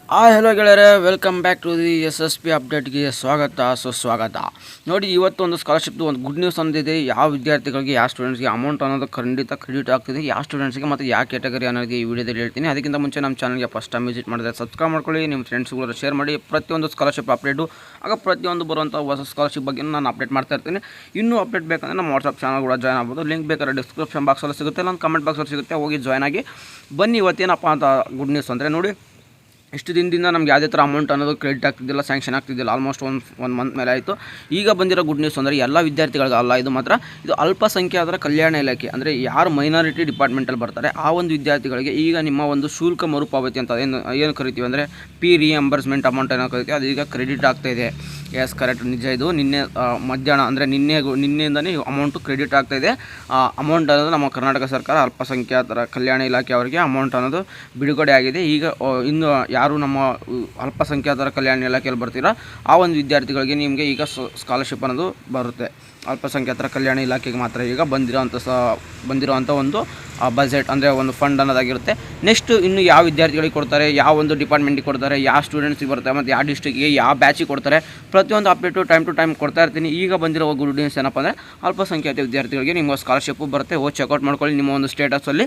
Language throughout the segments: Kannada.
ಹೆಲೋ ಗೆಳೆಯರೆ, welcome back to the SSP ಅಪ್ಡೇಟ್ಗೆ ಸ್ವಾಗತ ಸುಸ್ವಾಗತ. ನೋಡಿ, ಇವತ್ತು ಒಂದು ಸ್ಕಾಲರ್ಶಿಪ್ದು ಒಂದು ಗುಡ್ ನ್ಯೂಸ್ ಅಂದಿದೆ. ಯಾವ ವಿದ್ಯಾರ್ಥಿಗಳಿಗೆ, ಯಾವ ಸ್ಟೂಡೆಂಟ್ಸ್ಗೆ ಅಮೌಂಟ್ ಅನ್ನೋದು ಖಂಡಿತ ಕ್ರೆಡಿಟ್ ಆಗ್ತಿದೆ, ಯಾವ ಸ್ಟೂಡೆಂಟ್ಸ್ಗೆ ಮತ್ತು ಯಾವ ಕ್ಯಾಟಗರಿ ಅನ್ನೋದು ಈ ವಿಡಿಯೋದಲ್ಲಿ ಹೇಳ್ತೀನಿ. ಅದಕ್ಕಿಂತ ಮುಂಚೆ ನಮ್ಮ ಚಾನಲ್ಗೆ ಫಸ್ಟ್ ಟೈಮ್ ವಿಸಿಟ್ ಮಾಡಿದ್ರೆ ಸಬ್ಸ್ಕ್ರೈಬ್ ಮಾಡ್ಕೊಳ್ಳಿ, ನಿಮ್ಮ ಫ್ರೆಂಡ್ಸ್ಗಳು ಶೇರ್ ಮಾಡಿ. ಪ್ರತಿಯೊಂದು ಸ್ಕಾಲರ್ಶಿಪ್ ಅಪ್ಡೇಟು ಆಗ ಪ್ರತಿಯೊಂದು ಬರುವಂಥ ಹೊಸ ಸ್ಕಾಲರ್ಶಿಪ್ ಬಗ್ಗೆ ನಾನು ಅಪ್ಡೇಟ್ ಮಾಡ್ತಾ ಇರ್ತೀನಿ. ಇನ್ನೂ ಅಪ್ಡೇಟ್ ಬೇಕಂದರೆ ನಮ್ಮ ವಾಟ್ಸಪ್ ಚಾನಲ್ ಕೂಡ ಜಾಯ್ನ್ ಆಗ್ಬೋದು. ಲಿಂಕ್ ಬೇಕಾದ್ರೆ ಡಿಸ್ಕ್ರಿಪ್ಷನ್ ಬಾಕ್ಸಲ್ಲಿ ಸಿಗುತ್ತೆ, ಇಲ್ಲ ಕಮೆಂಟ್ ಬಾಕ್ಸಲ್ಲಿ ಸಿಗುತ್ತೆ, ಹೋಗಿ ಜಾಯ್ನ್ ಆಗಿ ಬನ್ನಿ. ಇವತ್ತೇನಪ್ಪ ಅಂತ ಗುಡ್ ನ್ಯೂಸ್ ಅಂದರೆ, ನೋಡಿ, ಇಷ್ಟು ದಿನದಿಂದ ನಮ್ಗೆ ಯಾವುದೇ ಥರ ಅಮೌಂಟ್ ಅನ್ನೋದು ಕ್ರೆಡಿಟ್ ಆಗ್ತಿದ್ದಿಲ್ಲ, ಸ್ಯಾಂಕ್ಷನ್ ಆಗ್ತಿದ್ದಿಲ್ಲ. ಆಲ್ಮೋಸ್ಟ್ ಒಂದು ಮಂತ್ ಮೇಲೆ ಆಯಿತು. ಈಗ ಬಂದಿರೋ ಗುಡ್ ನ್ಯೂಸ್ ಅಂದರೆ ಎಲ್ಲ ವಿದ್ಯಾರ್ಥಿಗಳಿಗೆ ಅಲ್ಲ, ಇದು ಮಾತ್ರ ಇದು ಅಲ್ಪಸಂಖ್ಯಾತರ ಕಲ್ಯಾಣ ಇಲಾಖೆ, ಅಂದರೆ ಯಾರು ಮೈನಾರಿಟಿ ಡಿಪಾರ್ಟ್ಮೆಂಟಲ್ಲಿ ಬರ್ತಾರೆ ಆ ಒಂದು ವಿದ್ಯಾರ್ಥಿಗಳಿಗೆ ಈಗ ನಿಮ್ಮ ಒಂದು ಶುಲ್ಕ ಮರುಪಾವತಿ ಅಂತ ಏನು ಕರಿತೀವಿ, ಅಂದರೆ ಪಿ ರಿಯಂಬರ್ಸ್ಮೆಂಟ್ ಅಮೌಂಟ್ ಏನೋ ಕರಿತೀವಿ, ಅದು ಈಗ ಕ್ರೆಡಿಟ್ ಆಗ್ತಾಯಿದೆ. ಎಸ್, ಕರೆಕ್ಟ್, ನಿಜ. ಇದು ನಿನ್ನೆ ಮಧ್ಯಾಹ್ನ ಅಂದರೆ ನಿನ್ನೆಯಿಂದನೇ ಅಮೌಂಟು ಕ್ರೆಡಿಟ್ ಆಗ್ತಾಯಿದೆ. ಅಮೌಂಟ್ ಅನ್ನೋದು ನಮ್ಮ ಕರ್ನಾಟಕ ಸರ್ಕಾರ ಅಲ್ಪಸಂಖ್ಯಾತರ ಕಲ್ಯಾಣ ಇಲಾಖೆ ಅವರಿಗೆ ಅಮೌಂಟ್ ಅನ್ನೋದು ಬಿಡುಗಡೆ ಆಗಿದೆ. ಈಗ ಇನ್ನು ಯಾರು ನಮ್ಮ ಅಲ್ಪಸಂಖ್ಯಾತರ ಕಲ್ಯಾಣ ಇಲಾಖೆಯಲ್ಲಿ ಬರ್ತೀರಾ ಆ ಒಂದು ವಿದ್ಯಾರ್ಥಿಗಳಿಗೆ ನಿಮಗೆ ಈಗ ಸ್ಕಾಲರ್ಶಿಪ್ ಅನ್ನೋದು ಬರುತ್ತೆ. ಅಲ್ಪಸಂಖ್ಯಾತರ ಕಲ್ಯಾಣ ಇಲಾಖೆಗೆ ಮಾತ್ರ ಈಗ ಬಂದಿರೋವಂಥ ಒಂದು ಬಜೆಟ್, ಅಂದರೆ ಒಂದು ಫಂಡ್ ಅನ್ನೋದಾಗಿರುತ್ತೆ. ನೆಕ್ಸ್ಟ್ ಇನ್ನು ಯಾವ ವಿದ್ಯಾರ್ಥಿಗಳಿಗೆ ಕೊಡ್ತಾರೆ, ಯಾವ ಒಂದು ಡಿಪಾರ್ಟ್ಮೆಂಟಿಗೆ ಕೊಡ್ತಾರೆ, ಯಾವ ಸ್ಟೂಡೆಂಟ್ಸಿಗೆ ಬರ್ತಾರೆ, ಮತ್ತು ಯಾವ ಡಿಸ್ಟ್ರಿಕ್ಟಿಗೆ ಯಾವ ಬ್ಯಾಚಿಗೆ ಕೊಡ್ತಾರೆ, ಪ್ರತಿಯೊಂದು ಅಪ್ಡೇಟು ಟೈಮ್ ಟು ಟೈಮ್ ಕೊಡ್ತಾ ಇರ್ತೀನಿ. ಈಗ ಬಂದಿರೋ ಗುಡ್ ನ್ಯೂಸ್ ಏನಪ್ಪ ಅಂದರೆ, ಅಲ್ಪಸಂಖ್ಯಾತ ವಿದ್ಯಾರ್ಥಿಗಳಿಗೆ ನಿಮ್ಮ ಸ್ಕಾಲರ್ಶಿಪ್ಪು ಬರುತ್ತೆ. ಹೋಗಿ ಚೆಕ್ಔಟ್ ಮಾಡ್ಕೊಳ್ಳಿ. ನಿಮ್ಮ ಒಂದು ಸ್ಟೇಟಸಲ್ಲಿ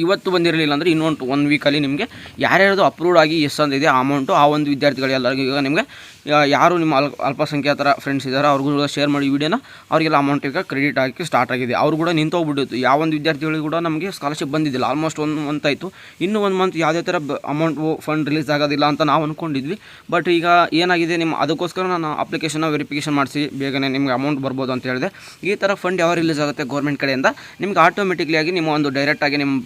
ಇವತ್ತು ಬಂದಿರಲಿಲ್ಲ ಅಂದರೆ ಇನ್ನೊಂದು 1 ವೀಕಲ್ಲಿ ನಿಮಗೆ ಯಾರ್ಯಾರ್ದು ಅಪ್ರೂವ್ಡ್ ಆಗಿ ಅಂದಿದೆ ಆ ಅಮೌಂಟು, ಆ ಒಂದು ವಿದ್ಯಾರ್ಥಿಗಳಿಗೆಲ್ಲರಿಗೂ ಈಗ ನಿಮಗೆ ಯಾರು ನಿಮ್ಮ ಅಲ್ಪಸಂಖ್ಯಾತರ ಫ್ರೆಂಡ್ಸ್ ಇದ್ದಾರೆ ಅವ್ರಿಗೂ ಶೇರ್ ಮಾಡಿ ವಿಡಿಯೋನ, ಅವರಿಗೆಲ್ಲ ಅಮೌಂಟ್ ಈಗ ಕ್ರೆಡಿಟ್ ಆಗಿ ಸ್ಟಾರ್ಟ್ ಆಗಿದೆ. ಅವರು ಕೂಡ ನಿಂತೋಗ್ಬಿಟ್ಟಿತ್ತು. ಯಾವ ಒಂದು ವಿದ್ಯಾರ್ಥಿಗಳಿಗೂ ಕೂಡ ನಮಗೆ ಸ್ಕಾಲರ್ಶಿಪ್ ಬಂದಿದ್ದಿಲ್ಲ. ಆಲ್ಮೋಸ್ಟ್ 1 ಮಂತ್ ಆಯಿತು. ಇನ್ನೂ 1 ಮಂತ್ ಯಾವುದೇ ಥರ ಅಮೌಂಟು ಫಂಡ್ ರಿಲೀಸ್ ಆಗೋದಿಲ್ಲ ಅಂತ ನಾವು ಅಂದ್ಕೊಂಡಿದ್ವಿ. ಬಟ್ ಈಗ ಏನಾಗಿದೆ, ಅದಕ್ಕೋಸ್ಕರ ನಾನು ಅಪ್ಲಿಕೇಶನ್ನ ವೆರಿಫಿಕೇಷನ್ ಮಾಡಿಸಿ ಬೇಗನೆ ನಿಮಗೆ ಅಮೌಂಟ್ ಬರ್ಬೋದು ಅಂತ ಹೇಳಿದೆ. ಈ ಥರ ಫಂಡ್ ಯಾವ ರಿಲೀಸ್ ಆಗುತ್ತೆ ಗೌರ್ಮೆಂಟ್ ಕಡೆಯಿಂದ, ನಿಮ್ಗೆ ಆಟೋಮೆಟಿಕ್ಲಿ ಆಗಿ ನಿಮ್ಮ ಒಂದು ಡೈರೆಕ್ಟಾಗಿ ನಿಮ್ಮ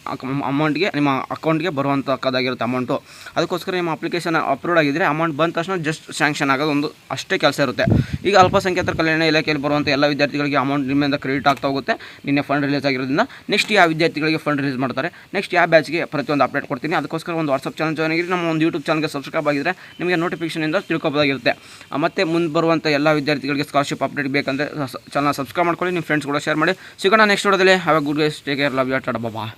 ಅಮೌಂಟ್ಗೆ, ನಿಮ್ಮ ಅಕೌಂಟ್ಗೆ ಬರುವಂಥದ್ದಾಗಿರುತ್ತೆ ಅಮೌಂಟು. ಅದಕ್ಕೋಸ್ಕರ ನಿಮ್ಮ ಅಪ್ಲಿಕೇಶನ್ ಅಪ್ರೂವ್ಡ್ ಆಗಿದ್ದರೆ ಅಮೌಂಟ್ ಬಂದ ತಕ್ಷಣ ಜಸ್ಟ್ ಸ್ಯಾಂಕ್ಷನ್ ಆಗೋದು ಒಂದು ಅಷ್ಟೇ ಕೆಲಸ ಇರುತ್ತೆ. ಈಗ ಅಲ್ಪಸಂಖ್ಯಾತರ ಕಲ್ಯಾಣ ಇಲಾಖೆಯಲ್ಲಿ ಬರುವಂಥ ಎಲ್ಲ ವಿದ್ಯಾರ್ಥಿಗಳಿಗೆ ಅಮೌಂಟ್ ನಿಮ್ಮಿಂದ ಕ್ರೆಡಿಟ್ ಆಗ್ತಾ ಹೋಗುತ್ತೆ. ನಿನ್ನೆ ಫಂಡ್ ರಿಲೀಸ್ ಆಗಿರೋದ್ರಿಂದ ನೆಕ್ಸ್ಟ್ ಯಾವ ವಿದ್ಯಾರ್ಥಿಗಳಿಗೆ ಫಂಡ್ ರಿಲೀಸ್ ಮಾಡ್ತಾರೆ, ನೆಕ್ಸ್ಟ್ ಯಾವ ಬ್ಯಾಚ್ಗೆ ಪ್ರತಿಯೊಂದು ಅಪ್ಡೇಟ್ ಕೊಡ್ತೀನಿ. ಅದಕ್ಕೋಸ್ಕರ ಒಂದು ವಾಟ್ಸಪ್ ಚಾನಲ್ ಜಾಯ್ನ್ ಆಗಿರಿ. ನಮ್ಮ ಒಂದು ಯೂಟ್ಯೂಬ್ ಚಾನಲ್ಗೆ ಸಬ್ಸ್ಕ್ರೈಬ್ ಆಗಿದ್ದರೆ ನಿಮಗೆ ನೋಟಿಫಿಕೇಷನಿಂದ ತಿಳ್ಕೊಬೋದಾಗಿರುತ್ತೆ. ಮತ್ತು ಮುಂದೆ ಬರುವಂಥ ಎಲ್ಲ ವಿದ್ಯಾರ್ಥಿಗಳಿಗೆ ಸ್ಕಾಲರ್ಶಿಪ್ ಅಪ್ಡೇಟ್ ಬೇಕಂದರೆ ಚಾನಲ್ ಸಬ್ಸ್ಕ್ರೈಬ್ ಮಾಡ್ಕೊಳ್ಳಿ, ನಿಮ್ಮ ಫ್ರೆಂಡ್ಸ್ ಕೂಡ ಶೇರ್ ಮಾಡಿ. ಸಿಗೋಣ ನೆಕ್ಸ್ಟ್ ವಿಡಿಯೋದಲ್ಲಿ. Have a good day, take care, love you, tata, bye.